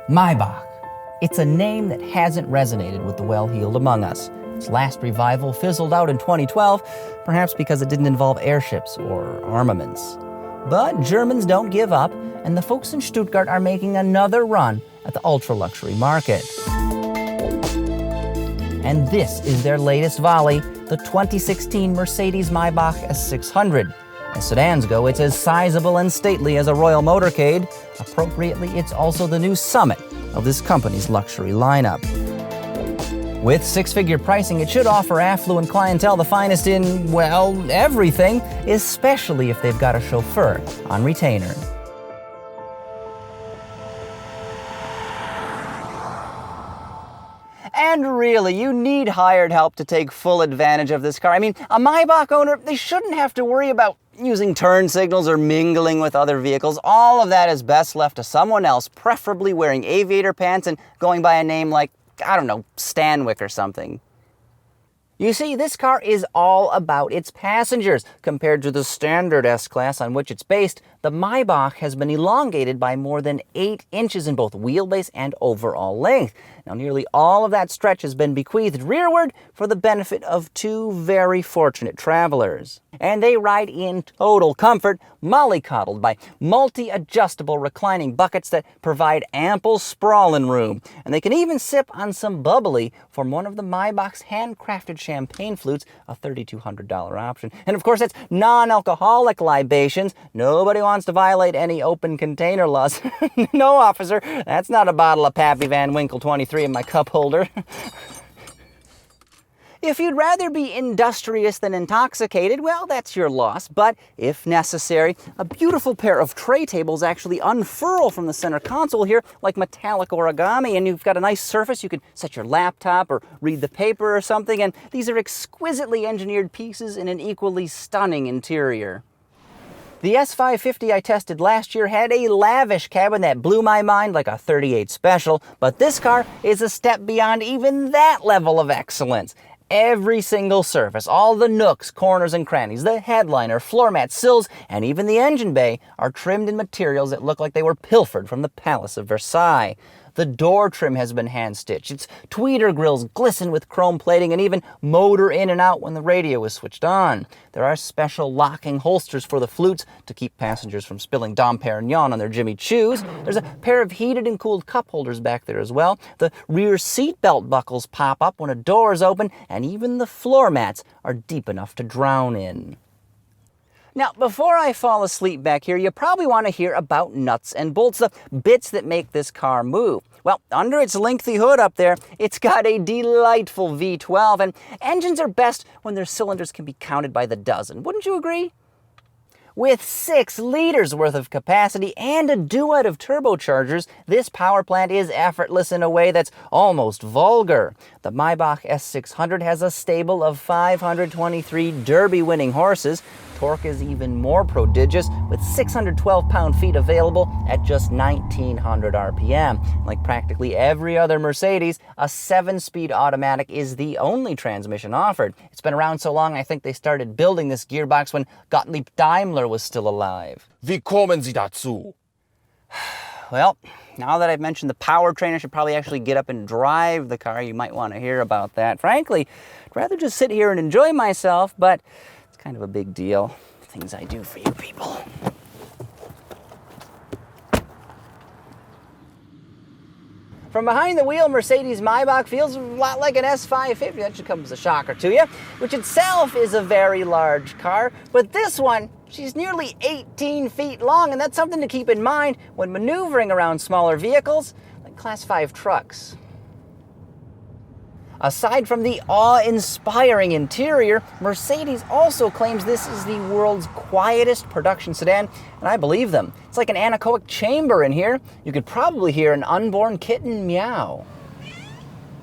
Maybach. It's a name that hasn't resonated with the well-heeled among us. Its last revival fizzled out in 2012, perhaps because it didn't involve airships or armaments. But Germans don't give up, and the folks in Stuttgart are making another run at the ultra-luxury market. And this is their latest volley, the 2016 Mercedes-Maybach S600. As sedans go, it's as sizable and stately as a royal motorcade. Appropriately, it's also the new summit of this company's luxury lineup. With six-figure pricing, it should offer affluent clientele the finest in, well, everything, especially if they've got a chauffeur on retainer. And really, you need hired help to take full advantage of this car. I mean, a Maybach owner, they shouldn't have to worry about using turn signals or mingling with other vehicles. All of that is best left to someone else, preferably wearing aviator pants and going by a name like, I don't know, Stanwyck or something. You see, this car is all about its passengers. Compared to the standard S-Class on which it's based, the Maybach has been elongated by more than 8 inches in both wheelbase and overall length. Now, nearly all of that stretch has been bequeathed rearward for the benefit of 2 very fortunate travelers. And they ride in total comfort, mollycoddled by multi-adjustable reclining buckets that provide ample sprawling room. And they can even sip on some bubbly from one of the Maybach's handcrafted champagne flutes, a $3,200 option. And of course, that's non-alcoholic libations. Nobody wants to violate any open container laws. No, officer, that's not a bottle of Pappy Van Winkle 23 in my cup holder. If you'd rather be industrious than intoxicated, well, that's your loss. But if necessary, a beautiful pair of tray tables actually unfurl from the center console here like metallic origami, and you've got a nice surface. You can set your laptop or read the paper or something, and these are exquisitely engineered pieces in an equally stunning interior. The S550 I tested last year had a lavish cabin that blew my mind like a 38 Special, but this car is a step beyond even that level of excellence. Every single surface, all the nooks, corners, and crannies, the headliner, floor mats, sills, and even the engine bay are trimmed in materials that look like they were pilfered from the Palace of Versailles. The door trim has been hand-stitched. Its tweeter grills glisten with chrome plating and even motor in and out when the radio is switched on. There are special locking holsters for the flutes to keep passengers from spilling Dom Perignon on their Jimmy Choos. There's a pair of heated and cooled cup holders back there as well. The rear seat belt buckles pop up when a door is open, and even the floor mats are deep enough to drown in. Now, before I fall asleep back here, you probably want to hear about nuts and bolts, the bits that make this car move. Well, under its lengthy hood up there, it's got a delightful V12, and engines are best when their cylinders can be counted by the dozen. Wouldn't you agree? With 6 liters worth of capacity and a duet of turbochargers, this power plant is effortless in a way that's almost vulgar. The Maybach S600 has a stable of 523 Derby-winning horses. Torque is even more prodigious, with 612 pound-feet available at just 1,900 RPM. Like practically every other Mercedes, a 7-speed automatic is the only transmission offered. It's been around so long, I think they started building this gearbox when Gottlieb Daimler was still alive. Wie kommen Sie dazu? Well, now that I've mentioned the powertrain, I should probably actually get up and drive the car. You might want to hear about that. Frankly, I'd rather just sit here and enjoy myself, but it's kind of a big deal. Things I do for you people. From behind the wheel, Mercedes-Maybach feels a lot like an S550. That should come as a shocker to you, which itself is a very large car. But this one, she's nearly 18 feet long, and that's something to keep in mind when maneuvering around smaller vehicles like Class 5 trucks. Aside from the awe-inspiring interior, Mercedes also claims this is the world's quietest production sedan, and I believe them. It's like an anechoic chamber in here. You could probably hear an unborn kitten meow.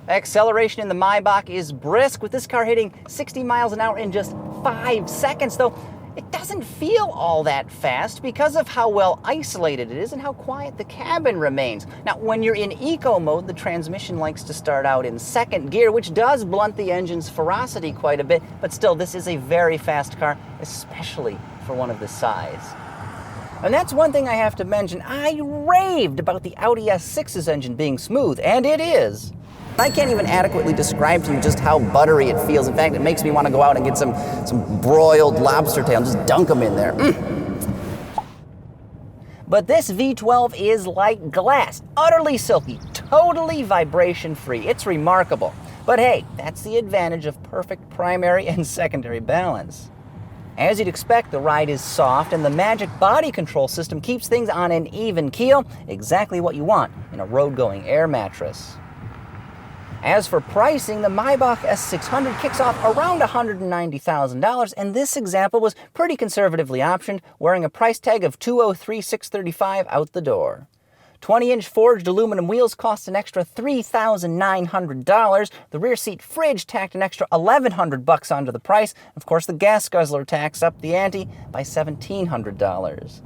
Acceleration in the Maybach is brisk, with this car hitting 60 miles an hour in just 5 seconds, though it doesn't feel all that fast because of how well isolated it is and how quiet the cabin remains. Now, when you're in eco mode, the transmission likes to start out in second gear, which does blunt the engine's ferocity quite a bit, but still, this is a very fast car, especially for one of this size. And that's one thing I have to mention. I raved about the Audi S6's engine being smooth, and it is. I can't even adequately describe to you just how buttery it feels. In fact, it makes me want to go out and get some broiled lobster tail and just dunk them in there. But this V12 is like glass, utterly silky, totally vibration-free. It's remarkable. But hey, that's the advantage of perfect primary and secondary balance. As you'd expect, the ride is soft, and the magic body control system keeps things on an even keel, exactly what you want in a road-going air mattress. As for pricing, the Maybach S600 kicks off around $190,000, and this example was pretty conservatively optioned, wearing a price tag of $203,635 out the door. 20-inch forged aluminum wheels cost an extra $3,900. The rear seat fridge tacked an extra $1,100 onto the price. Of course, the gas guzzler tax up the ante by $1,700.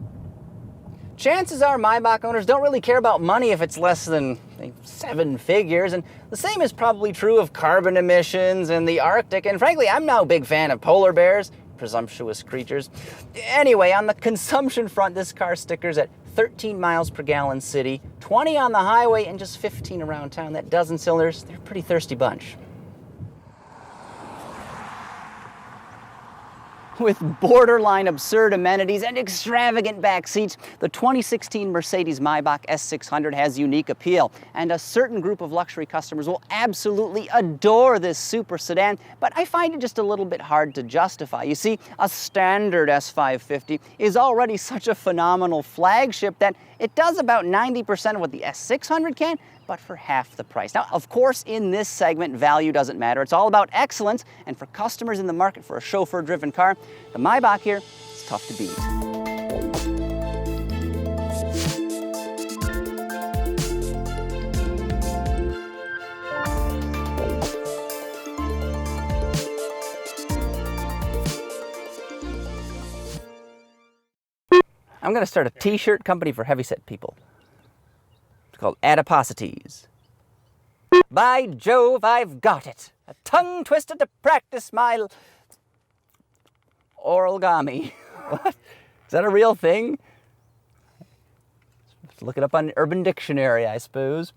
Chances are Maybach owners don't really care about money if it's less than 7 figures, and the same is probably true of carbon emissions and the Arctic, and frankly, I'm now a big fan of polar bears, presumptuous creatures. Anyway, on the consumption front, this car stickers at 13 miles per gallon city, 20 on the highway, and just 15 around town. That dozen cylinders, they're a pretty thirsty bunch. With borderline absurd amenities and extravagant back seats, the 2016 Mercedes-Maybach S600 has unique appeal, and a certain group of luxury customers will absolutely adore this super sedan, but I find it just a little bit hard to justify. You see, a standard S550 is already such a phenomenal flagship that it does about 90% of what the S600 can, but for half the price. Now, of course, in this segment, value doesn't matter. It's all about excellence, and for customers in the market for a chauffeur-driven car, the Maybach here is tough to beat. I'm going to start a t-shirt company for heavyset people. It's called Adiposities. By Jove, I've got it. A tongue twister to practice my oralgami. What? Is that a real thing? Look it up on Urban Dictionary, I suppose.